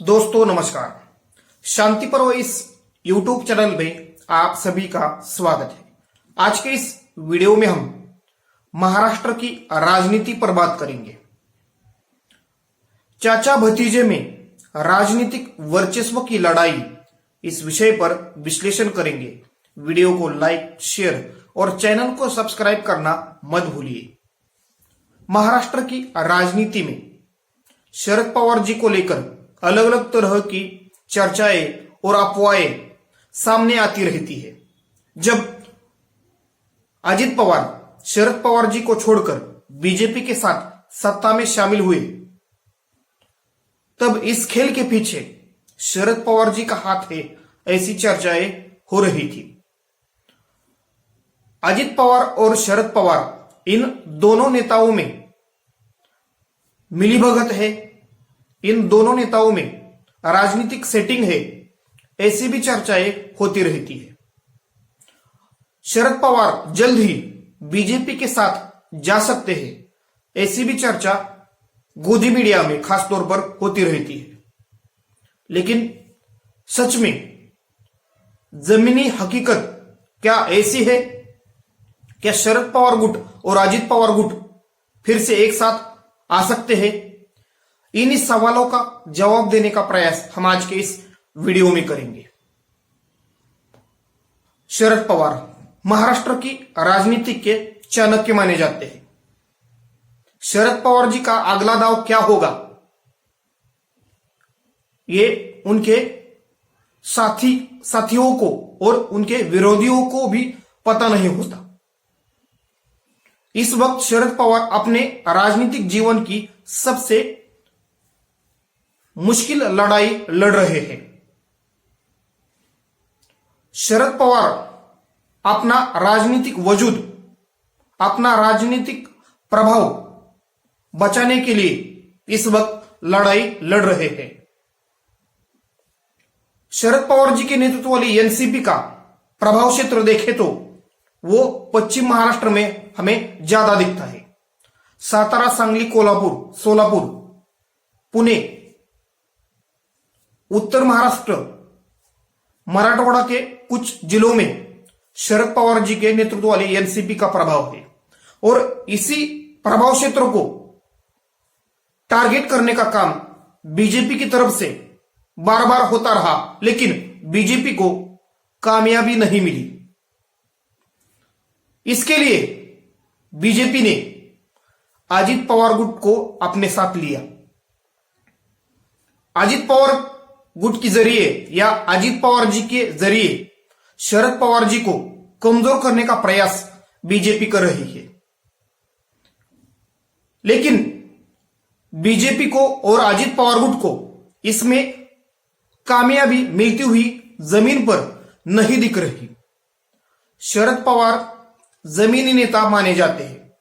दोस्तों नमस्कार। शांति पर्व इस YouTube चैनल में आप सभी का स्वागत है। आज के इस वीडियो में हम महाराष्ट्र की राजनीति पर बात करेंगे। चाचा भतीजे में राजनीतिक वर्चस्व की लड़ाई, इस विषय पर विश्लेषण करेंगे। वीडियो को लाइक, शेयर और चैनल को सब्सक्राइब करना मत भूलिए। महाराष्ट्र की राजनीति में शरद पवार जी को लेकर अलग अलग तरह की चर्चाएं और अफवाहें सामने आती रहती है। जब अजित पवार शरद पवार जी को छोड़कर बीजेपी के साथ सत्ता में शामिल हुए, तब इस खेल के पीछे शरद पवार जी का हाथ है, ऐसी चर्चाएं हो रही थी। अजित पवार और शरद पवार, इन दोनों नेताओं में मिलीभगत है, इन दोनों नेताओं में राजनीतिक सेटिंग है, ऐसी भी चर्चाएं होती रहती है। शरद पवार जल्द ही बीजेपी के साथ जा सकते हैं, ऐसी भी चर्चा गोदी मीडिया में खासतौर पर होती रहती है। लेकिन सच में जमीनी हकीकत क्या ऐसी है? क्या शरद पवार गुट और अजित पवार गुट फिर से एक साथ आ सकते हैं? इन सवालों का जवाब देने का प्रयास हम आज के इस वीडियो में करेंगे। शरद पवार महाराष्ट्र की राजनीति के चाणक्य माने जाते हैं। शरद पवार जी का अगला दांव क्या होगा, ये उनके साथियों को और उनके विरोधियों को भी पता नहीं होता। इस वक्त शरद पवार अपने राजनीतिक जीवन की सबसे मुश्किल लड़ाई लड़ रहे हैं। शरद पवार अपना राजनीतिक वजूद, अपना राजनीतिक प्रभाव बचाने के लिए इस वक्त लड़ाई लड़ रहे हैं। शरद पवार जी के नेतृत्व वाली एनसीपी का प्रभाव क्षेत्र देखें तो वो पश्चिम महाराष्ट्र में हमें ज्यादा दिखता है। सातारा, सांगली, कोल्हापुर, सोलापुर, पुणे, उत्तर महाराष्ट्र, मराठवाड़ा के कुछ जिलों में शरद पवार जी के नेतृत्व वाली एनसीपी का प्रभाव है और इसी प्रभाव क्षेत्र को टारगेट करने का काम बीजेपी की तरफ से बार बार होता रहा, लेकिन बीजेपी को कामयाबी नहीं मिली। इसके लिए बीजेपी ने अजित पवार गुट को अपने साथ लिया। अजित पवार गुट के जरिए या अजित पवार जी के जरिए शरद पवार जी को कमजोर करने का प्रयास बीजेपी कर रही है। लेकिन बीजेपी को और अजित पवार गुट को इसमें कामयाबी मिलती हुई जमीन पर नहीं दिख रही। शरद पवार जमीनी नेता माने जाते हैं,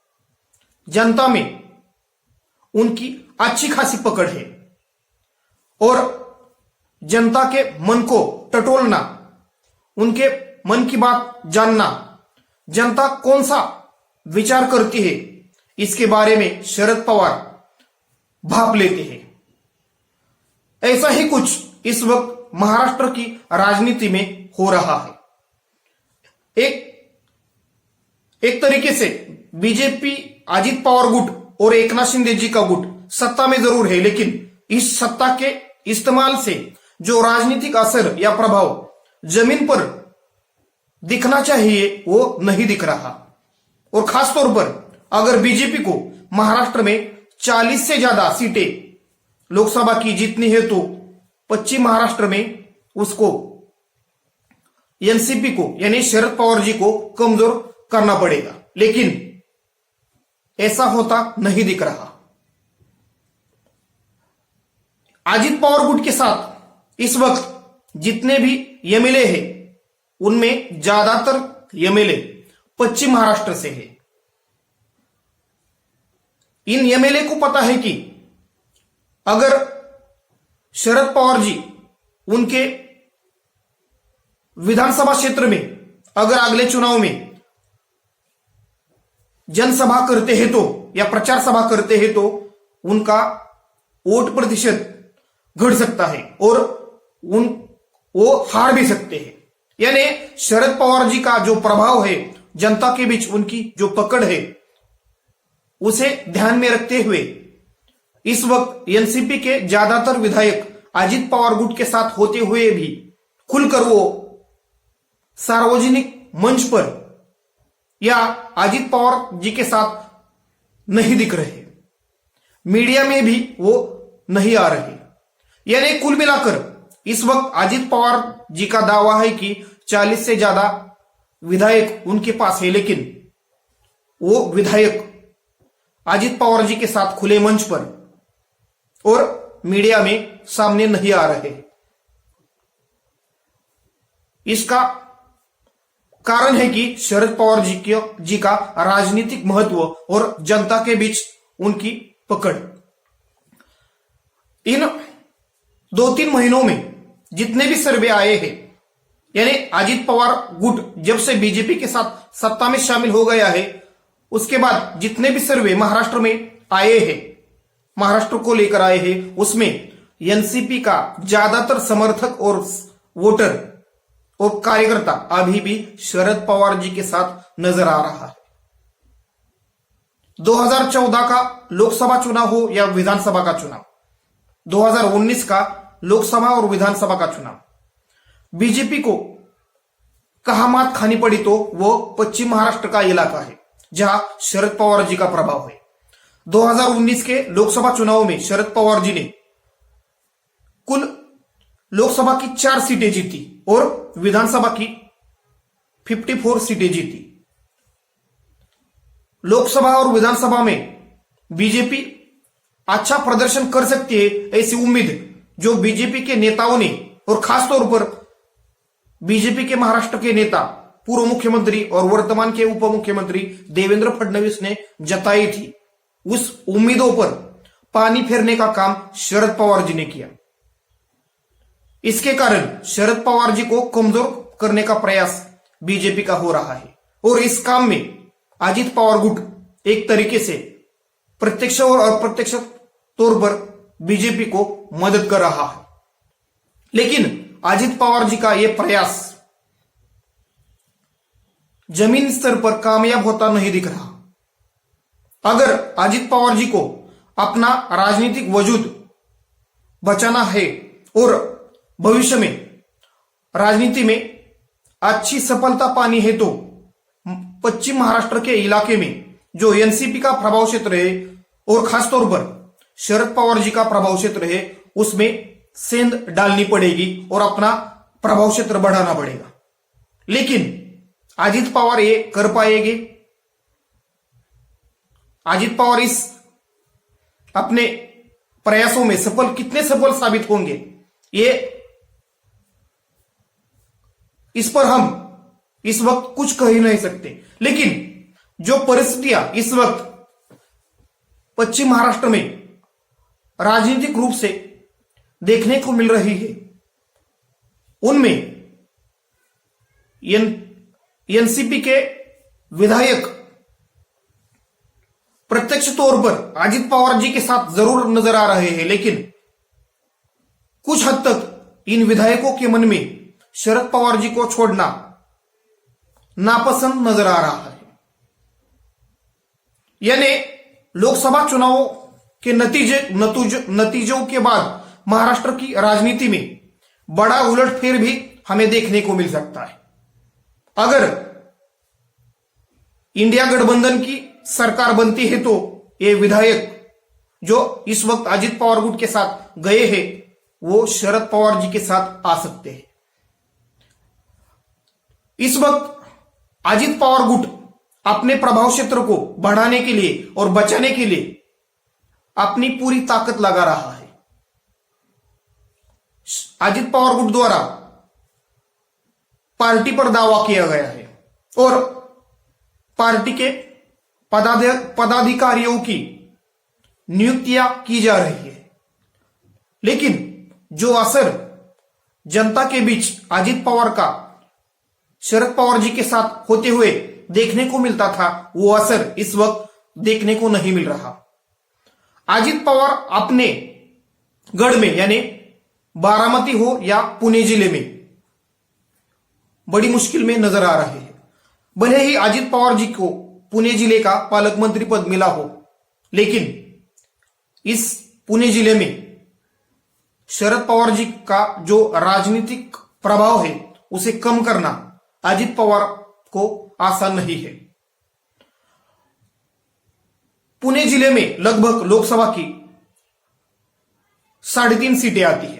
जनता में उनकी अच्छी खासी पकड़ है और जनता के मन को टटोलना, उनके मन की बात जानना, जनता कौन सा विचार करती है, इसके बारे में शरद पवार भाप लेते हैं। ऐसा ही कुछ इस वक्त महाराष्ट्र की राजनीति में हो रहा है। एक तरीके से बीजेपी, अजित पवार गुट और एकनाथ शिंदे जी का गुट सत्ता में जरूर है, लेकिन इस सत्ता के इस्तेमाल से जो राजनीतिक असर या प्रभाव जमीन पर दिखना चाहिए वो नहीं दिख रहा। और खासतौर पर अगर बीजेपी को महाराष्ट्र में 40 से ज्यादा सीटें लोकसभा की जीतनी है तो पश्चिम महाराष्ट्र में उसको एनसीपी को यानी शरद पवार जी को कमजोर करना पड़ेगा, लेकिन ऐसा होता नहीं दिख रहा। अजित पवार गुट के साथ इस वक्त जितने भी एमएलए हैं उनमें ज्यादातर एमएलए पश्चिम महाराष्ट्र से है। इन एमएलए को पता है कि अगर शरद पवार जी उनके विधानसभा क्षेत्र में अगर अगले चुनाव में जनसभा करते हैं तो या प्रचार सभा करते हैं तो उनका वोट प्रतिशत घट सकता है और वो हार भी सकते हैं। यानी शरद पवार जी का जो प्रभाव है, जनता के बीच उनकी जो पकड़ है, उसे ध्यान में रखते हुए इस वक्त एनसीपी के ज्यादातर विधायक अजित पवार गुट के साथ होते हुए भी खुलकर वो सार्वजनिक मंच पर या अजित पवार जी के साथ नहीं दिख रहे, मीडिया में भी वो नहीं आ रहे। यानी कुल मिलाकर इस वक्त अजित पवार जी का दावा है कि 40 से ज्यादा विधायक उनके पास है, लेकिन वो विधायक अजित पवार जी के साथ खुले मंच पर और मीडिया में सामने नहीं आ रहे। इसका कारण है कि शरद पवार जी का राजनीतिक महत्व और जनता के बीच उनकी पकड़। इन 2-3 महीनों में जितने भी सर्वे आए हैं, यानी अजित पवार गुट जब से बीजेपी के साथ सत्ता में शामिल हो गया है, उसके बाद जितने भी सर्वे महाराष्ट्र में आए हैं, महाराष्ट्र को लेकर आए हैं, उसमें एनसीपी का ज्यादातर समर्थक और वोटर और कार्यकर्ता अभी भी शरद पवार जी के साथ नजर आ रहा है। 2014 का लोकसभा चुनाव हो या विधानसभा का चुनाव, 2019 का लोकसभा और विधानसभा का चुनाव, बीजेपी को कहां मात खानी पड़ी तो वो पश्चिम महाराष्ट्र का इलाका है जहां शरद पवार जी का प्रभाव है। 2019 के लोकसभा चुनाव में शरद पवार जी ने कुल लोकसभा की 4 सीटें जीती और विधानसभा की 54 सीटें जीती। लोकसभा और विधानसभा में बीजेपी अच्छा प्रदर्शन कर सकती है, ऐसी उम्मीद जो बीजेपी के नेताओं ने और खासतौर पर बीजेपी के महाराष्ट्र के नेता पूर्व मुख्यमंत्री और वर्तमान के उप मुख्यमंत्री देवेंद्र फडणवीस ने जताई थी, उस उम्मीदों पर पानी फेरने का काम शरद पवार जी ने किया। इसके कारण शरद पवार जी को कमजोर करने का प्रयास बीजेपी का हो रहा है और इस काम में अजित पवार गुट एक तरीके से प्रत्यक्ष और अप्रत्यक्ष तौर पर बीजेपी को मदद कर रहा है। लेकिन अजित पवार जी का यह प्रयास जमीन स्तर पर कामयाब होता नहीं दिख रहा। अगर अजित पवार जी को अपना राजनीतिक वजूद बचाना है और भविष्य में राजनीति में अच्छी सफलता पानी है, तो पश्चिम महाराष्ट्र के इलाके में जो एनसीपी का प्रभाव क्षेत्र है और खासतौर पर शरद पवार जी का प्रभाव क्षेत्र है, उसमें सेंध डालनी पड़ेगी और अपना प्रभाव क्षेत्र बढ़ाना पड़ेगा। लेकिन अजित पवार ये कर पाएंगे? अजित पवार इस अपने प्रयासों में कितने सफल साबित होंगे, ये इस पर हम इस वक्त कुछ कह ही नहीं सकते। लेकिन जो परिस्थितियां इस वक्त पश्चिम महाराष्ट्र में राजनीतिक रूप से देखने को मिल रही है, उनमें एनसीपी के विधायक प्रत्यक्ष तौर पर अजित पवार जी के साथ जरूर नजर आ रहे हैं, लेकिन कुछ हद तक इन विधायकों के मन में शरद पवार जी को छोड़ना नापसंद नजर आ रहा है। यानी लोकसभा चुनाव के नतीजों के बाद महाराष्ट्र की राजनीति में बड़ा उलटफेर भी हमें देखने को मिल सकता है। अगर इंडिया गठबंधन की सरकार बनती है तो ये विधायक जो इस वक्त अजित पवार गुट के साथ गए हैं, वो शरद पवार जी के साथ आ सकते हैं। इस वक्त अजित पवार गुट अपने प्रभाव क्षेत्र को बढ़ाने के लिए और बचाने के लिए अपनी पूरी ताकत लगा रहा है। अजित पवार गुट द्वारा पार्टी पर दावा किया गया है और पार्टी के पदाधिकारियों की नियुक्तियां की जा रही है, लेकिन जो असर जनता के बीच अजित पवार का शरद पवार जी के साथ होते हुए देखने को मिलता था, वो असर इस वक्त देखने को नहीं मिल रहा। अजित पवार अपने गढ़ में यानी बारामती हो या पुणे जिले में बड़ी मुश्किल में नजर आ रहे हैं। भले ही अजित पवार जी को पुणे जिले का पालक मंत्री पद मिला हो, लेकिन इस पुणे जिले में शरद पवार जी का जो राजनीतिक प्रभाव है उसे कम करना अजित पवार को आसान नहीं है। पुणे जिले में लगभग लोकसभा की 3.5 सीटें आती है।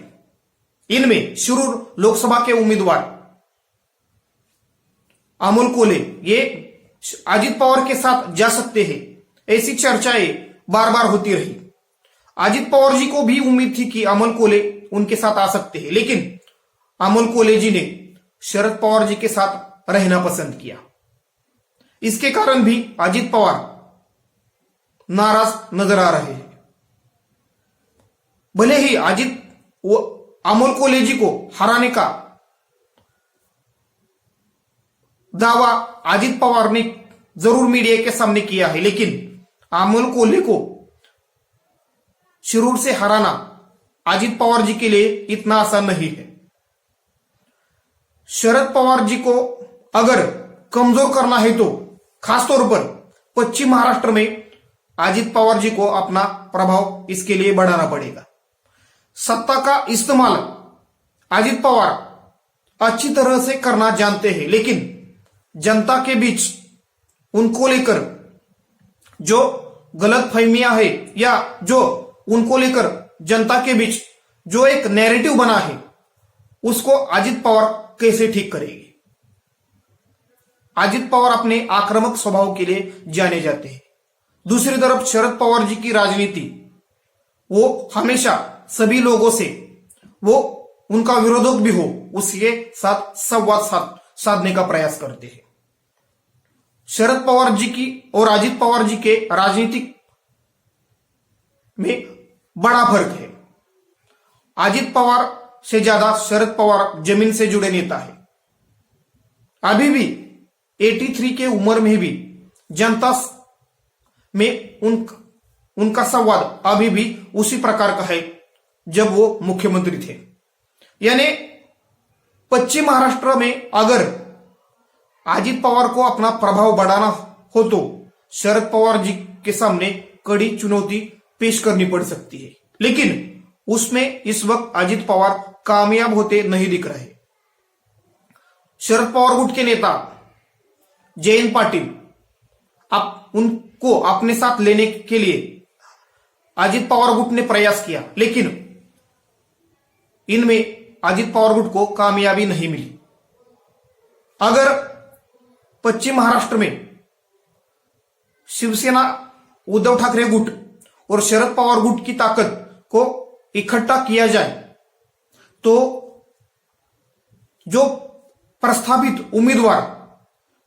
इनमें शिरूर लोकसभा के उम्मीदवार अमोल कोल्हे ये अजित पवार के साथ जा सकते हैं, ऐसी चर्चाएं बार बार होती रही। अजित पवार जी को भी उम्मीद थी कि अमोल कोल्हे उनके साथ आ सकते हैं, लेकिन अमोल कोल्हे जी ने शरद पवार जी के साथ रहना पसंद किया। इसके कारण भी अजित पवार नाराज नजर आ रहे हैं। भले ही अमोल कोल्हे जी को हराने का दावा अजित पवार ने जरूर मीडिया के सामने किया है, लेकिन अमोल कोल्हे को शिरूर से हराना अजित पवार जी के लिए इतना आसान नहीं है। शरद पवार जी को अगर कमजोर करना है तो खासतौर पर पश्चिम महाराष्ट्र में अजित पवार जी को अपना प्रभाव इसके लिए बढ़ाना पड़ेगा। सत्ता का इस्तेमाल अजित पवार अच्छी तरह से करना जानते हैं, लेकिन जनता के बीच उनको लेकर जो गलतफहमियां है या जो उनको लेकर जनता के बीच जो एक नैरेटिव बना है उसको अजित पवार कैसे ठीक करेंगे। अजित पवार अपने आक्रामक स्वभाव के लिए जाने जाते हैं। दूसरी तरफ शरद पवार जी की राजनीति, वो हमेशा सभी लोगों से, वो उनका विरोधक भी हो उसके साथ संवाद साधने का प्रयास करते हैं। शरद पवार जी की और अजित पवार जी के राजनीतिक में बड़ा फर्क है। अजित पवार से ज्यादा शरद पवार जमीन से जुड़े नेता है। अभी भी 83 के उम्र में भी जनता में उनका संवाद अभी भी उसी प्रकार का है जब वो मुख्यमंत्री थे। यानी पश्चिम महाराष्ट्र में अगर अजित पवार को अपना प्रभाव बढ़ाना हो तो शरद पवार जी के सामने कड़ी चुनौती पेश करनी पड़ सकती है, लेकिन उसमें इस वक्त अजित पवार कामयाब होते नहीं दिख रहे। शरद पवार गुट के नेता जयंत पाटिल उनको अपने साथ लेने के लिए अजित पवार गुट ने प्रयास किया, लेकिन इनमें अजित पवार गुट को कामयाबी नहीं मिली। अगर पश्चिम महाराष्ट्र में शिवसेना, उद्धव ठाकरे गुट और शरद पवार गुट की ताकत को इकट्ठा किया जाए तो जो प्रस्तावित उम्मीदवार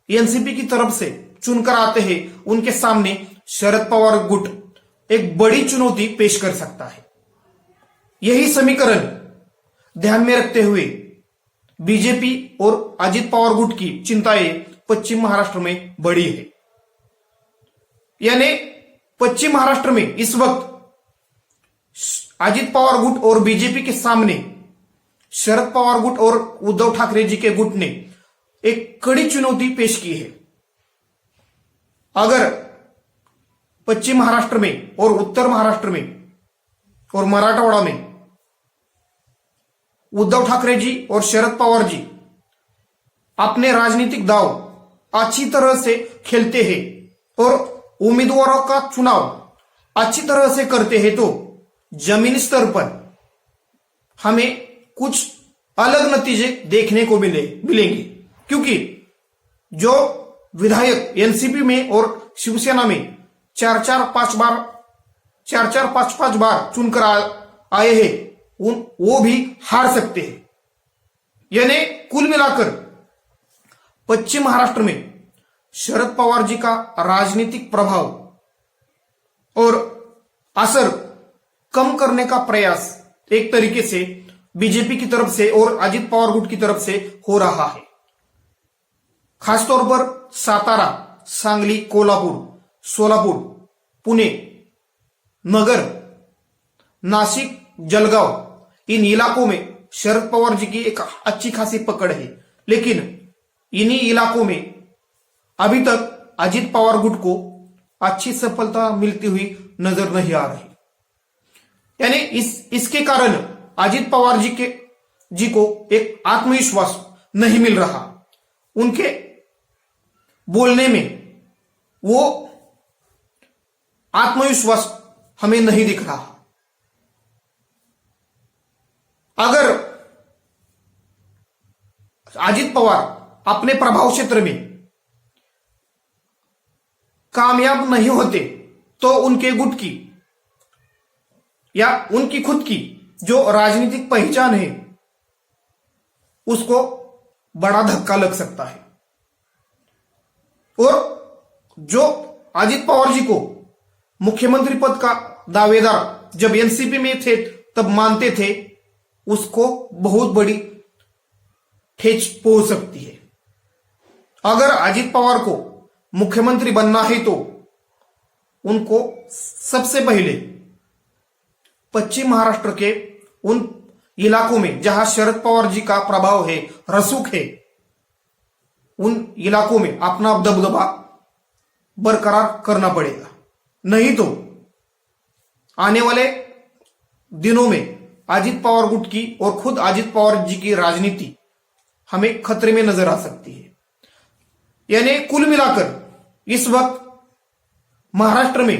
एनसीपी की तरफ से चुनकर आते हैं उनके सामने शरद पवार गुट एक बड़ी चुनौती पेश कर सकता है। यही समीकरण ध्यान में रखते हुए बीजेपी और अजित पवार गुट की चिंताएं पश्चिम महाराष्ट्र में बढ़ी है। यानी पश्चिम महाराष्ट्र में इस वक्त अजित पवार गुट और बीजेपी के सामने शरद पवार गुट और उद्धव ठाकरे जी के गुट ने एक कड़ी चुनौती पेश की है। अगर पश्चिम महाराष्ट्र में और उत्तर महाराष्ट्र में और मराठवाड़ा में उद्धव ठाकरे जी और शरद पवार जी अपने राजनीतिक दाव अच्छी तरह से खेलते हैं और उम्मीदवारों का चुनाव अच्छी तरह से करते हैं तो जमीनी स्तर पर हमें कुछ अलग नतीजे देखने को मिलेंगे, क्योंकि जो विधायक एनसीपी में और शिवसेना में 4-5 बार चुनकर आए हैं वो भी हार सकते हैं। यानी कुल मिलाकर पश्चिम महाराष्ट्र में शरद पवार जी का राजनीतिक प्रभाव और असर कम करने का प्रयास एक तरीके से बीजेपी की तरफ से और अजित पवार गुट की तरफ से हो रहा है। खासतौर पर सातारा, सांगली, कोल्हापूर, सोलापूर, पुणे, नगर, नाशिक, जळगाव इन इलाकों में शरद पवार जी की एक अच्छी खासी पकड़ है, लेकिन इन्हीं इलाकों में अभी तक अजित पवार गुट को अच्छी सफलता मिलती हुई नजर नहीं आ रही। यानी इसके कारण अजित पवार जी को एक आत्मविश्वास नहीं मिल रहा। उनके बोलने में वो आत्मविश्वास हमें नहीं दिख रहा। अगर अजित पवार अपने प्रभाव क्षेत्र में कामयाब नहीं होते तो उनके गुट की या उनकी खुद की जो राजनीतिक पहचान है उसको बड़ा धक्का लग सकता है। और जो अजित पवार जी को मुख्यमंत्री पद का दावेदार जब एनसीपी में थे तब मानते थे, उसको बहुत बड़ी ठेच पहुंच सकती है। अगर अजित पवार को मुख्यमंत्री बनना है तो उनको सबसे पहले पश्चिम महाराष्ट्र के उन इलाकों में जहां शरद पवार जी का प्रभाव है, रसूख है, उन इलाकों में अपना दबदबा बरकरार करना पड़ेगा। नहीं तो आने वाले दिनों में अजित पवार गुट की और खुद अजित पवार जी की राजनीति हमें खतरे में नजर आ सकती है। यानी कुल मिलाकर इस वक्त महाराष्ट्र में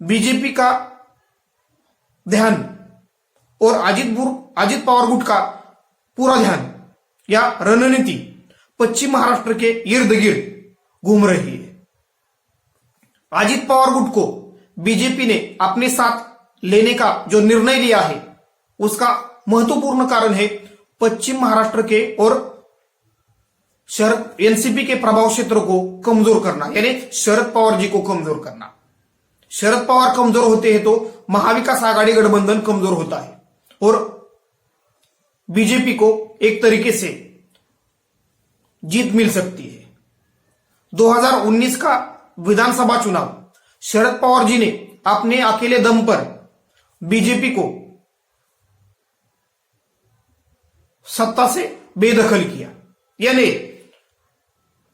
बीजेपी का ध्यान और अजित पवार गुट का पूरा ध्यान या रणनीति पश्चिम महाराष्ट्र के इर्द गिर्द घूम रही है। अजित पवार गुट को बीजेपी ने अपने साथ लेने का जो निर्णय लिया है उसका महत्वपूर्ण कारण है पश्चिम महाराष्ट्र के और शरद एनसीपी के प्रभाव क्षेत्र को कमजोर करना, यानी शरद पवार जी को कमजोर करना। शरद पवार कमजोर होते हैं तो महाविकास आघाड़ी गठबंधन कमजोर होता है और बीजेपी को एक तरीके से जीत मिल सकती है। 2019 का विधानसभा चुनाव शरद पवार जी ने अपने अकेले दम पर बीजेपी को सत्ता से बेदखल किया। यानी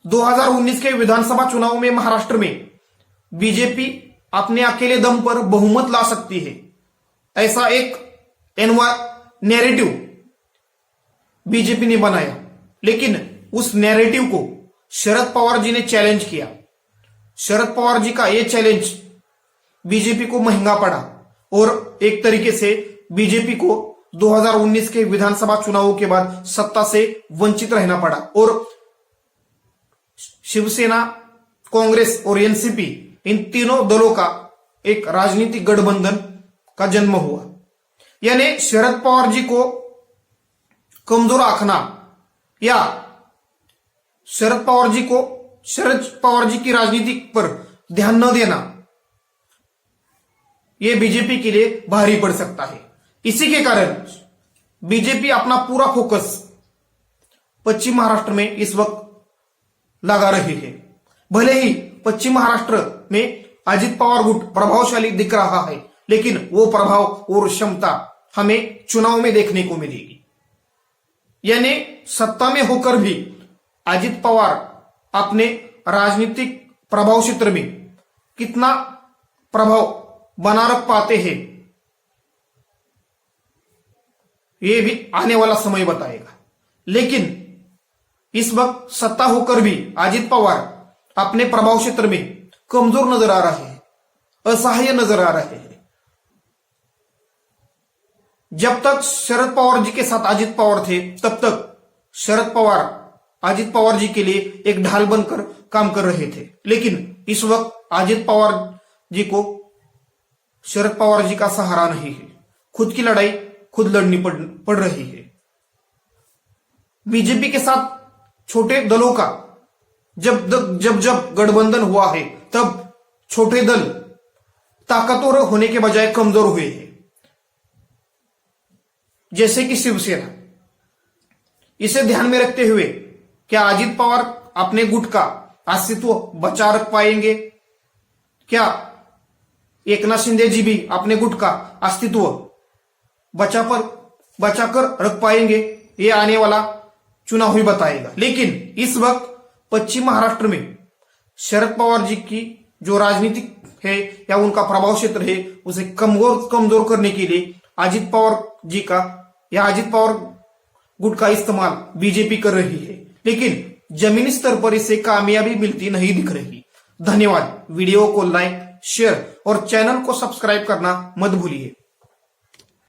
2019 के विधानसभा चुनाव में महाराष्ट्र में बीजेपी अपने अकेले दम पर बहुमत ला सकती है, ऐसा एक नैरेटिव बीजेपी ने बनाया। लेकिन उस नैरेटिव को शरद पवार जी ने चैलेंज किया। शरद पवार जी का यह चैलेंज बीजेपी को महंगा पड़ा और एक तरीके से बीजेपी को 2019 के विधानसभा चुनावों के बाद सत्ता से वंचित रहना पड़ा और शिवसेना, कांग्रेस और एनसीपी, इन तीनों दलों का एक राजनीतिक गठबंधन का जन्म हुआ। यानी शरद पवार जी को कमजोर आंकना या शरद पवार जी की राजनीति पर ध्यान न देना, यह बीजेपी के लिए भारी पड़ सकता है। इसी के कारण बीजेपी अपना पूरा फोकस पश्चिम महाराष्ट्र में इस वक्त लगा रही है। भले ही पश्चिम महाराष्ट्र में अजित पवार गुट प्रभावशाली दिख रहा है, लेकिन वो प्रभाव और क्षमता हमें चुनाव में देखने को मिलेगी। यानी सत्ता में होकर भी अजित पवार अपने राजनीतिक प्रभाव क्षेत्र में कितना प्रभाव बना रख पाते हैं, यह भी आने वाला समय बताएगा। लेकिन इस वक्त सत्ता होकर भी अजित पवार अपने प्रभाव क्षेत्र में कमजोर नजर आ रहे हैं, असहाय नजर आ रहे हैं। जब तक शरद पवार जी के साथ अजित पवार थे तब तक शरद पवार अजित पवार जी के लिए एक ढाल बनकर काम कर रहे थे। लेकिन इस वक्त अजित पवार जी को शरद पवार जी का सहारा नहीं है, खुद की लड़ाई खुद लड़नी पड़ रही है। बीजेपी के साथ छोटे दलों का जब गठबंधन हुआ है तब छोटे दल ताकतवर होने के बजाय कमजोर हुए हैं, जैसे कि शिवसेना। इसे ध्यान में रखते हुए क्या अजित पवार अपने गुट का अस्तित्व बचा रख पाएंगे? क्या एकनाथ शिंदे जी भी अपने गुट का अस्तित्व बचाकर रख पाएंगे, ये आने वाला चुनाव ही बताएगा। लेकिन इस वक्त पश्चिम महाराष्ट्र में शरद पवार जी की जो राजनीतिक है या उनका प्रभाव क्षेत्र है उसे कमजोर करने के लिए अजित पवार जी का या अजित पवार गुट का इस्तेमाल बीजेपी कर रही है, लेकिन जमीनी स्तर पर इसे कामयाबी मिलती नहीं दिख रही। धन्यवाद। वीडियो को लाइक, शेयर और चैनल को सब्सक्राइब करना मत भूलिए।